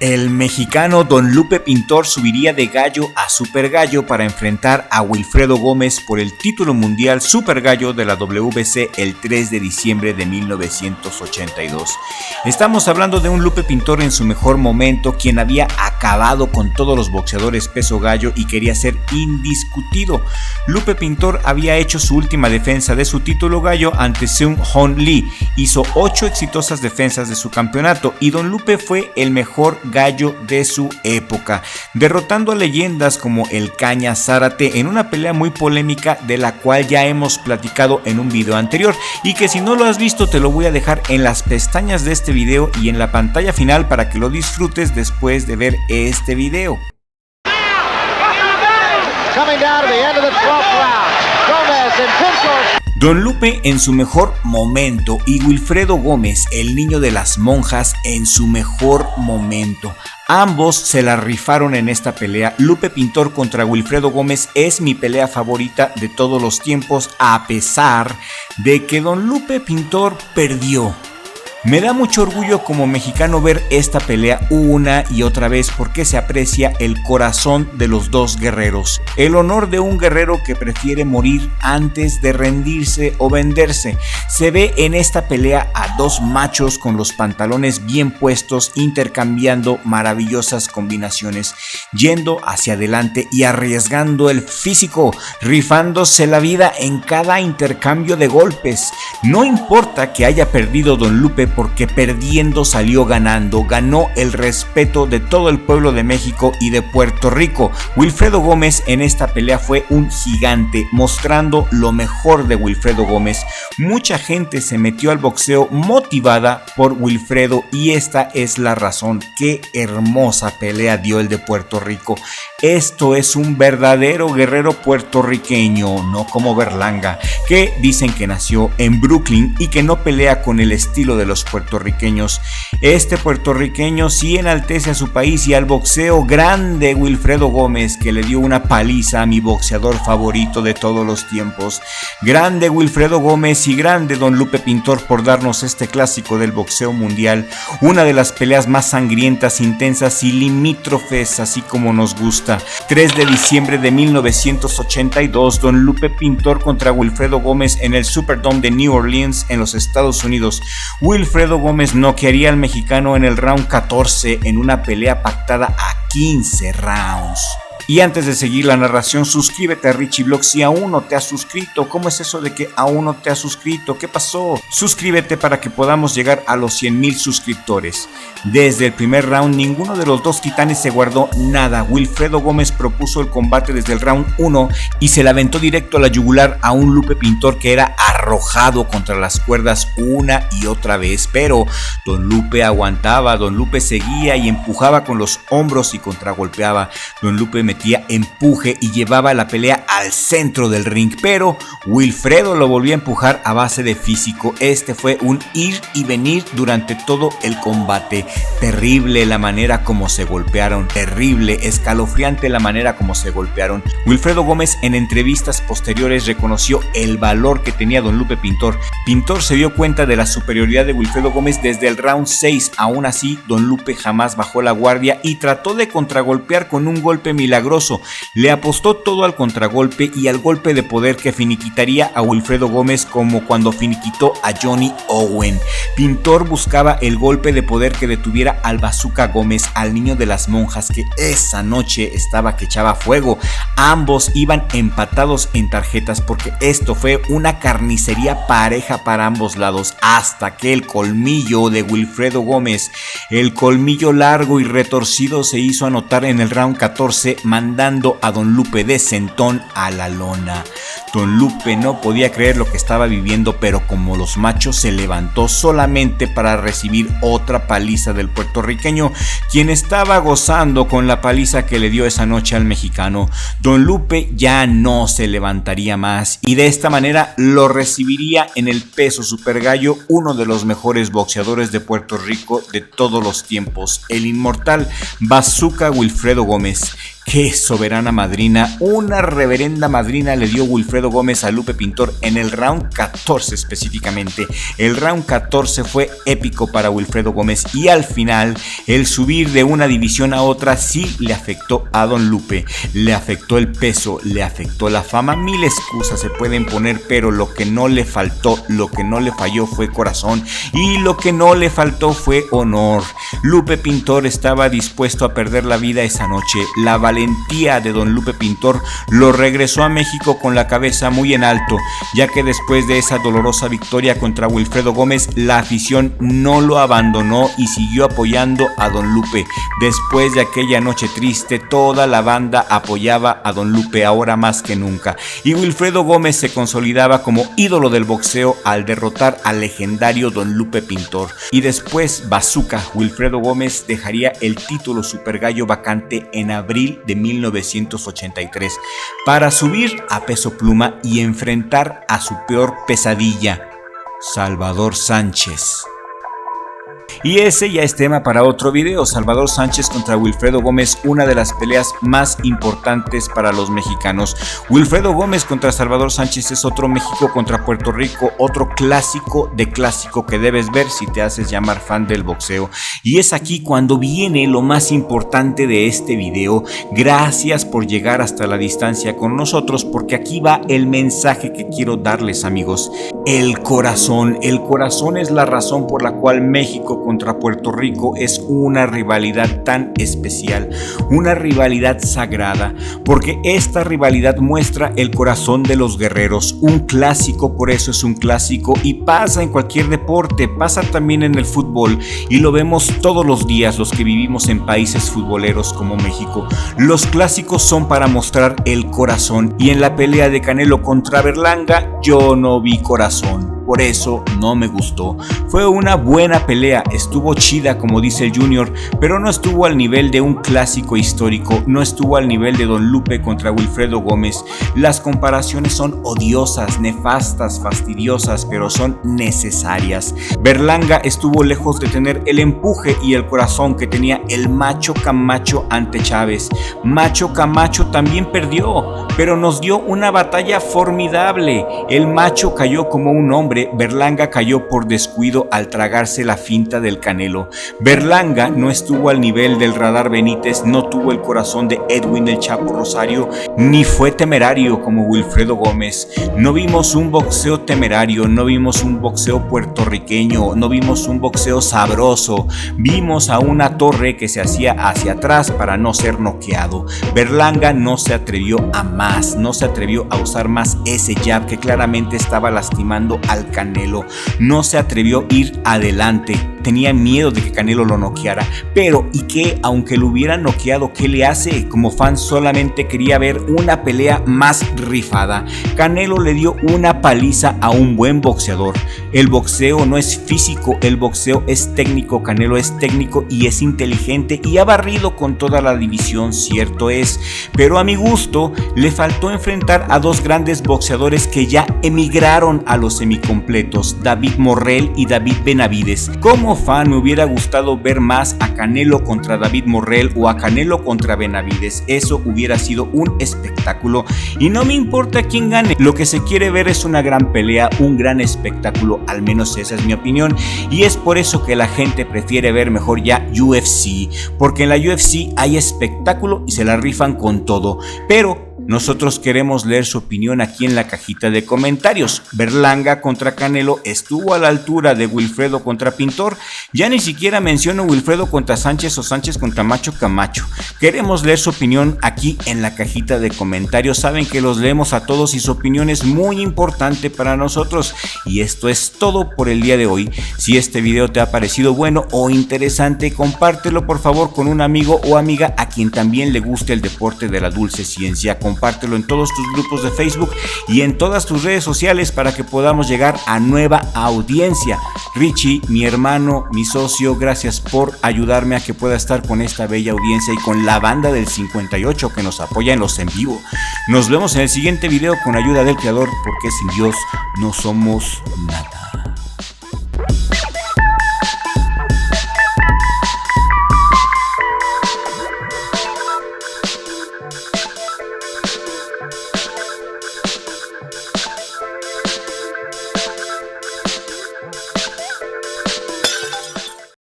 El mexicano Don Lupe Pintor subiría de gallo a super gallo para enfrentar a Wilfredo Gómez por el título mundial super gallo de la WBC el 3 de diciembre de 1982. Estamos hablando de un Lupe Pintor en su mejor momento, quien había acabado con todos los boxeadores peso gallo y quería ser indiscutido. Lupe Pintor había hecho su última defensa de su título gallo ante Seung Hoon Lee, hizo 8 exitosas defensas de su campeonato y Don Lupe fue el mejor gallo de su época, derrotando a leyendas como el Caña Zárate en una pelea muy polémica de la cual ya hemos platicado en un video anterior y que si no lo has visto te lo voy a dejar en las pestañas de este video y en la pantalla final para que lo disfrutes después de ver este video. Don Lupe en su mejor momento y Wilfredo Gómez, el niño de las monjas, en su mejor momento. Ambos se la rifaron en esta pelea. Lupe Pintor contra Wilfredo Gómez es mi pelea favorita de todos los tiempos, a pesar de que Don Lupe Pintor perdió. Me da mucho orgullo como mexicano ver esta pelea una y otra vez porque se aprecia el corazón de los dos guerreros, el honor de un guerrero que prefiere morir antes de rendirse o venderse. Se ve en esta pelea a dos machos con los pantalones bien puestos, intercambiando maravillosas combinaciones, yendo hacia adelante y arriesgando el físico, rifándose la vida en cada intercambio de golpes. No importa que haya perdido Don Lupe, porque perdiendo salió ganando, ganó el respeto de todo el pueblo de México y de Puerto Rico. Wilfredo Gómez en esta pelea fue un gigante, mostrando lo mejor de Wilfredo Gómez. Mucha gente se metió al boxeo motivada por Wilfredo y esta es la razón. Qué hermosa pelea dio el de Puerto Rico. Esto es un verdadero guerrero puertorriqueño, no como Berlanga, que dicen que nació en Brooklyn y que no pelea con el estilo de los puertorriqueños. Este puertorriqueño sí enaltece a su país y al boxeo. Grande Wilfredo Gómez, que le dio una paliza a mi boxeador favorito de todos los tiempos. Grande Wilfredo Gómez y grande Don Lupe Pintor por darnos este clásico del boxeo mundial, una de las peleas más sangrientas, intensas y limítrofes, así como nos gusta. 3 de diciembre de 1982, Don Lupe Pintor contra Wilfredo Gómez en el Superdome de New Orleans en los Estados Unidos. Wilfredo Gómez noquearía al mexicano en el round 14 en una pelea pactada a 15 rounds. Y antes de seguir la narración, suscríbete a Richie Vlog si aún no te has suscrito. ¿Cómo es eso de que aún no te has suscrito? ¿Qué pasó? Suscríbete para que podamos llegar a los 100,000 suscriptores. Desde el primer round, ninguno de los dos titanes se guardó nada. Wilfredo Gómez propuso el combate desde el round 1 y se le aventó directo a la yugular a un Lupe Pintor que era arrojado contra las cuerdas una y otra vez. Pero Don Lupe aguantaba, Don Lupe seguía y empujaba con los hombros y contragolpeaba. Don Lupe metía empuje y llevaba la pelea al centro del ring, pero Wilfredo lo volvió a empujar a base de físico. Este fue un ir y venir durante todo el combate. Terrible la manera como se golpearon, terrible, escalofriante la manera como se golpearon. Wilfredo Gómez en entrevistas posteriores reconoció el valor que tenía Don Lupe Pintor. Pintor se dio cuenta de la superioridad de Wilfredo Gómez desde el round 6. Aún así, Don Lupe jamás bajó la guardia y trató de contragolpear con un golpe milagroso. Le apostó todo al contragolpe y al golpe de poder que finiquitaría a Wilfredo Gómez, como cuando finiquitó a Johnny Owen. Pintor buscaba el golpe de poder que detuviera al Bazooka Gómez, al niño de las monjas, que esa noche estaba que echaba fuego. Ambos iban empatados en tarjetas porque esto fue una carnicería pareja para ambos lados, hasta que el colmillo de Wilfredo Gómez, el colmillo largo y retorcido, se hizo anotar en el round 14, mandando a Don Lupe de sentón a la lona. Don Lupe no podía creer lo que estaba viviendo, pero como los machos se levantó solamente para recibir otra paliza del puertorriqueño, quien estaba gozando con la paliza que le dio esa noche al mexicano. Don Lupe ya no se levantaría más y de esta manera lo recibiría en el peso super gallo uno de los mejores boxeadores de Puerto Rico de todos los tiempos, el inmortal Bazooka Wilfredo Gómez. ¡Qué soberana madrina! Una reverenda madrina le dio Wilfredo Gómez a Lupe Pintor en el round 14 específicamente. El round 14 fue épico para Wilfredo Gómez y al final el subir de una división a otra sí le afectó a don Lupe. Le afectó el peso, le afectó la fama. Mil excusas se pueden poner, pero lo que no le faltó, lo que no le falló fue corazón y lo que no le faltó fue honor. Lupe Pintor estaba dispuesto a perder la vida esa noche. La valentía de don Lupe Pintor lo regresó a México con la cabeza muy en alto, ya que después de esa dolorosa victoria contra Wilfredo Gómez, la afición no lo abandonó y siguió apoyando a don Lupe. Después de aquella noche triste, toda la banda apoyaba a don Lupe ahora más que nunca, y Wilfredo Gómez se consolidaba como ídolo del boxeo al derrotar al legendario don Lupe Pintor. Y después Bazooka Wilfredo Gómez dejaría el título Super Gallo vacante en abril de 1983 para subir a peso pluma y enfrentar a su peor pesadilla, Salvador Sánchez. Y ese ya es tema para otro video. Salvador Sánchez contra Wilfredo Gómez, una de las peleas más importantes para los mexicanos. Wilfredo Gómez contra Salvador Sánchez es otro México contra Puerto Rico, otro clásico de clásico que debes ver si te haces llamar fan del boxeo. Y es aquí cuando viene lo más importante de este video. Gracias por llegar hasta la distancia con nosotros, porque aquí va el mensaje que quiero darles, amigos. El corazón es la razón por la cual México contra Puerto Rico es una rivalidad tan especial, una rivalidad sagrada, porque esta rivalidad muestra el corazón de los guerreros. Un clásico, por eso es un clásico, y pasa en cualquier deporte, pasa también en el fútbol, y lo vemos todos los días los que vivimos en países futboleros como México. Los clásicos son para mostrar el corazón, y en la pelea de Canelo contra Berlanga yo no vi corazón. Por eso no me gustó. Fue una buena pelea, estuvo chida como dice el Junior, pero no estuvo al nivel de un clásico histórico, no estuvo al nivel de don Lupe contra Wilfredo Gómez. Las comparaciones son odiosas, nefastas, fastidiosas, pero son necesarias. Berlanga estuvo lejos de tener el empuje y el corazón que tenía el Macho Camacho ante Chávez. Macho Camacho también perdió, pero nos dio una batalla formidable. El Macho cayó como un hombre, Berlanga cayó por descuido al tragarse la finta del Canelo. Berlanga no estuvo al nivel del Radar Benítez, no tuvo el corazón de Edwin el Chapo Rosario, ni fue temerario como Wilfredo Gómez. No vimos un boxeo temerario, no vimos un boxeo puertorriqueño, no vimos un boxeo sabroso. Vimos a una torre que se hacía hacia atrás para no ser noqueado. Berlanga no se atrevió a más, no se atrevió a usar más ese jab que claramente estaba lastimando al Canelo. No se atrevió a ir adelante. Tenía miedo de que Canelo lo noqueara. Pero, ¿y qué? Aunque lo hubiera noqueado, ¿qué le hace? Como fan solamente quería ver una pelea más rifada. Canelo le dio una paliza a un buen boxeador. El boxeo no es físico, el boxeo es técnico. Canelo es técnico y es inteligente y ha barrido con toda la división, cierto es. Pero a mi gusto, le faltó enfrentar a dos grandes boxeadores que ya emigraron a los semicompletos, David Morrell y David Benavides. Como fan me hubiera gustado ver más a Canelo contra David Morrell o a Canelo contra Benavides. Eso hubiera sido un espectáculo y no me importa quién gane. Lo que se quiere ver es una gran pelea, un gran espectáculo, al menos esa es mi opinión, y es por eso que la gente prefiere ver mejor ya UFC, porque en la UFC hay espectáculo y se la rifan con todo. Pero nosotros queremos leer su opinión aquí en la cajita de comentarios. Berlanga contra Canelo estuvo a la altura de Wilfredo contra Pintor. Ya ni siquiera menciono Wilfredo contra Sánchez o Sánchez contra Macho Camacho. Queremos leer su opinión aquí en la cajita de comentarios. Saben que los leemos a todos y su opinión es muy importante para nosotros. Y esto es todo por el día de hoy. Si este video te ha parecido bueno o interesante, compártelo por favor con un amigo o amiga a quien también le guste el deporte de la dulce ciencia. Compártelo en todos tus grupos de Facebook y en todas tus redes sociales para que podamos llegar a nueva audiencia. Richie, mi hermano, mi socio, gracias por ayudarme a que pueda estar con esta bella audiencia y con la banda del 58 que nos apoya en los en vivo. Nos vemos en el siguiente video con ayuda del creador, porque sin Dios no somos nada.